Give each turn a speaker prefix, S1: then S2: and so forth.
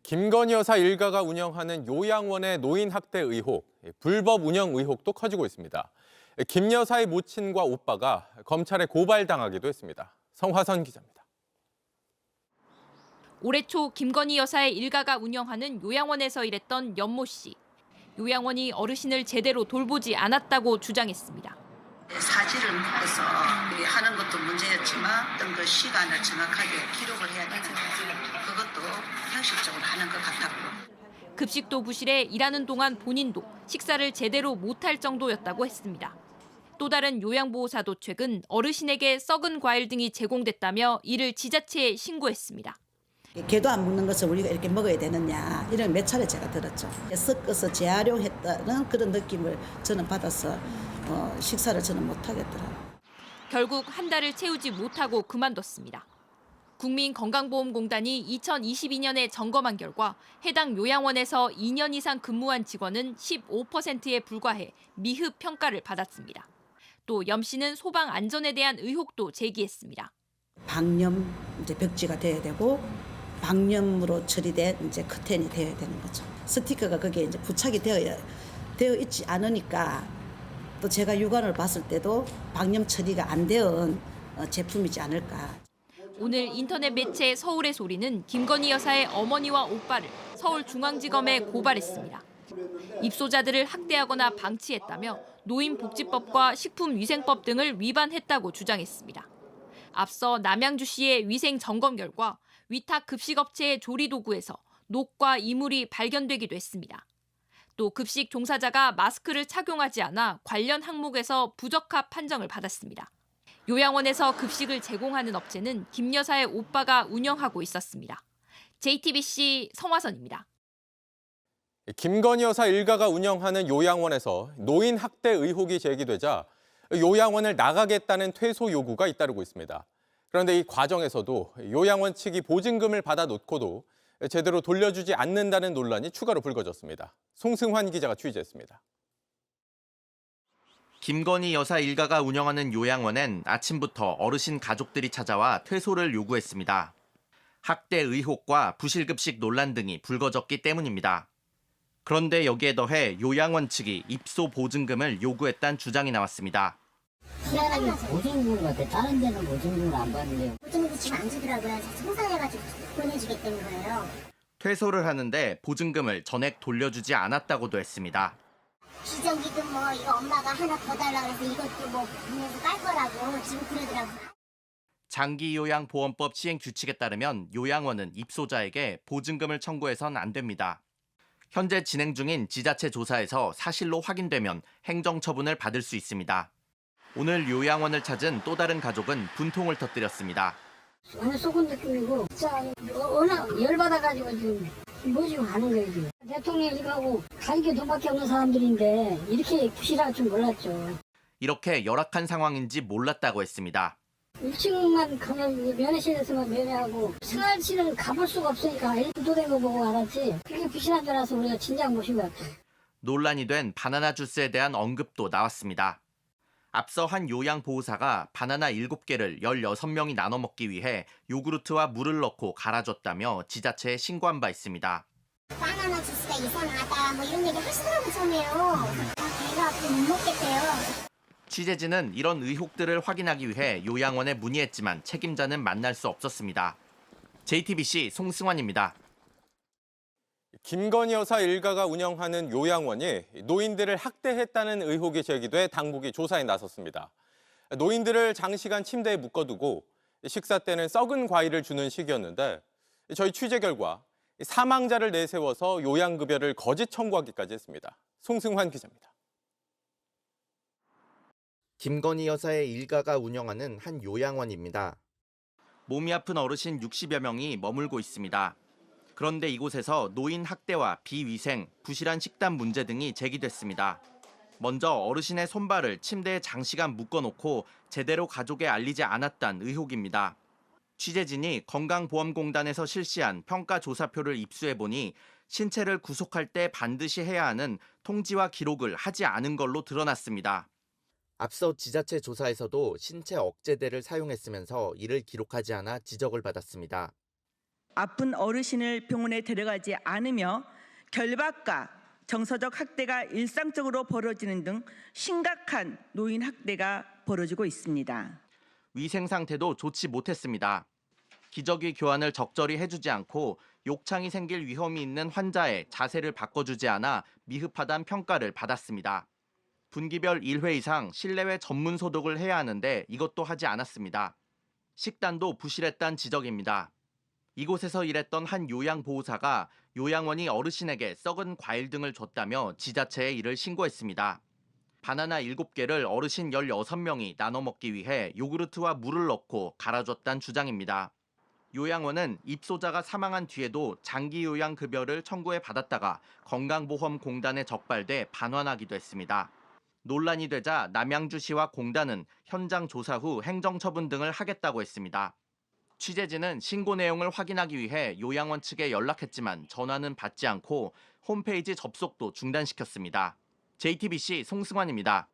S1: 김건희 여사 일가가 운영하는 요양원의 노인 학대 의혹, 불법 운영 의혹도 커지고 있습니다. 김 여사의 모친과 오빠가 검찰에 고발당하기도 했습니다. 성화선 기자입니다.
S2: 올해 초 김건희 여사의 일가가 운영하는 요양원에서 일했던 연모 씨. 요양원이 어르신을 제대로 돌보지 않았다고 주장했습니다.
S3: 사지를 묶어서 하는 것도 문제였지만 어떤 그 시간을 정확하게 기록을 해야 되는 그것도 형식적으로 하는 것 같았고.
S2: 급식도 부실해 일하는 동안 본인도 식사를 제대로 못할 정도였다고 했습니다. 또 다른 요양보호사도 최근 어르신에게 썩은 과일 등이 제공됐다며 이를 지자체에 신고했습니다.
S4: 개도 안 먹는 것을 우리가 이렇게 먹어야 되느냐 이런 몇 차례 제가 들었죠. 섞어서 재활용했다는 그런 느낌을 저는 받아서 식사를 저는 못하겠더라고요.
S2: 결국 한 달을 채우지 못하고 그만뒀습니다. 국민건강보험공단이 2022년에 점검한 결과 해당 요양원에서 2년 이상 근무한 직원은 15%에 불과해 미흡 평가를 받았습니다. 또 염 씨는 소방 안전에 대한 의혹도 제기했습니다.
S4: 방염 이제 벽지가 돼야 되고 방염으로 처리된 이제 커튼이 되어야 되는 거죠. 스티커가 거기에 이제 부착이 되어 있지 않으니까 또 제가 육안을 봤을 때도 방염 처리가 안 된 제품이지 않을까.
S2: 오늘 인터넷 매체 서울의 소리는 김건희 여사의 어머니와 오빠를 서울중앙지검에 고발했습니다. 입소자들을 학대하거나 방치했다며 노인복지법과 식품위생법 등을 위반했다고 주장했습니다. 앞서 남양주시의 위생 점검 결과 위탁 급식업체의 조리도구에서 녹과 이물이 발견되기도 했습니다. 또 급식 종사자가 마스크를 착용하지 않아 관련 항목에서 부적합 판정을 받았습니다. 요양원에서 급식을 제공하는 업체는 김 여사의 오빠가 운영하고 있었습니다. JTBC 성화선입니다.
S1: 김건희 여사 일가가 운영하는 요양원에서 노인 학대 의혹이 제기되자 요양원을 나가겠다는 퇴소 요구가 잇따르고 있습니다. 그런데 이 과정에서도 요양원 측이 보증금을 받아놓고도 제대로 돌려주지 않는다는 논란이 추가로 불거졌습니다. 송승환 기자가 취재했습니다.
S5: 김건희 여사 일가가 운영하는 요양원엔 아침부터 어르신 가족들이 찾아와 퇴소를 요구했습니다. 학대 의혹과 부실급식 논란 등이 불거졌기 때문입니다. 그런데 여기에 더해 요양원 측이 입소 보증금을 요구했다는 주장이 나왔습니다.
S6: 희한하게 보증금을 받대 다른 데는 보증금을 안 받는데요.
S7: 보증금 지금 안 주더라고요. 청산해가지고 보내주겠다는 거예요.
S5: 퇴소를 하는데 보증금을 전액 돌려주지 않았다고도 했습니다.
S7: 기저귀도 뭐 이거 엄마가 하나 더 달라고 해서 이것도 뭐 분해서 깔 거라고 지금 그러더라고요.
S5: 장기요양보험법 시행 규칙에 따르면 요양원은 입소자에게 보증금을 청구해선 안 됩니다. 현재 진행 중인 지자체 조사에서 사실로 확인되면 행정처분을 받을 수 있습니다. 오늘 요양원을 찾은 또 다른 가족은 분통을 터뜨렸습니다.
S6: 오늘 속은 느낌이고 진짜 워낙 열받아가지고 지금 모시고 가는 거예요. 지금. 대통령 일가고 가족이 돈밖에 없는 사람들인데 이렇게 부실할 줄 몰랐죠.
S5: 이렇게 열악한 상황인지 몰랐다고 했습니다.
S6: 1층만 가면 면회실에서만 면회하고 생활실은 가볼 수가 없으니까 구도된 거 보고 알았지. 그게 부실한 줄 알아서 우리가 진작 모신 것 같아요.
S5: 논란이 된 바나나 주스에 대한 언급도 나왔습니다. 앞서 한 요양보호사가 바나나 7개를 16명이 나눠 먹기 위해 요구르트와 물을 넣고 갈아줬다며 지자체에 신고한 바 있습니다.
S7: 바나나 주스가 이상하다 뭐 이런 얘기 하시더라고요. 처음에요. 배가 아프고 못 먹겠대요.
S5: 취재진은 이런 의혹들을 확인하기 위해 요양원에 문의했지만 책임자는 만날 수 없었습니다. JTBC 송승환입니다.
S1: 김건희 여사 일가가 운영하는 요양원이 노인들을 학대했다는 의혹이 제기돼 당국이 조사에 나섰습니다. 노인들을 장시간 침대에 묶어두고 식사 때는 썩은 과일을 주는 식이었는데 저희 취재 결과 사망자를 내세워서 요양급여를 거짓 청구하기까지 했습니다. 송승환 기자입니다.
S5: 김건희 여사의 일가가 운영하는 한 요양원입니다. 몸이 아픈 어르신 60여 명이 머물고 있습니다. 그런데 이곳에서 노인 학대와 비위생, 부실한 식단 문제 등이 제기됐습니다. 먼저 어르신의 손발을 침대에 장시간 묶어놓고 제대로 가족에 알리지 않았다는 의혹입니다. 취재진이 건강보험공단에서 실시한 평가조사표를 입수해보니 신체를 구속할 때 반드시 해야 하는 통지와 기록을 하지 않은 걸로 드러났습니다. 앞서 지자체 조사에서도 신체 억제대를 사용했으면서 이를 기록하지 않아 지적을 받았습니다.
S8: 아픈 어르신을 병원에 데려가지 않으며 결박과 정서적 학대가 일상적으로 벌어지는 등 심각한 노인 학대가 벌어지고 있습니다.
S5: 위생 상태도 좋지 못했습니다. 기저귀 교환을 적절히 해주지 않고 욕창이 생길 위험이 있는 환자의 자세를 바꿔주지 않아 미흡하다는 평가를 받았습니다. 분기별 1회 이상 실내외 전문 소독을 해야 하는데 이것도 하지 않았습니다. 식단도 부실했다는 지적입니다. 이곳에서 일했던 한 요양보호사가 요양원이 어르신에게 썩은 과일 등을 줬다며 지자체에 이를 신고했습니다. 바나나 7개를 어르신 16명이 나눠 먹기 위해 요구르트와 물을 넣고 갈아줬다는 주장입니다. 요양원은 입소자가 사망한 뒤에도 장기 요양 급여를 청구해 받았다가 건강보험공단에 적발돼 반환하기도 했습니다. 논란이 되자 남양주시와 공단은 현장 조사 후 행정처분 등을 하겠다고 했습니다. 취재진은 신고 내용을 확인하기 위해 요양원 측에 연락했지만 전화는 받지 않고 홈페이지 접속도 중단시켰습니다. JTBC 송승환입니다.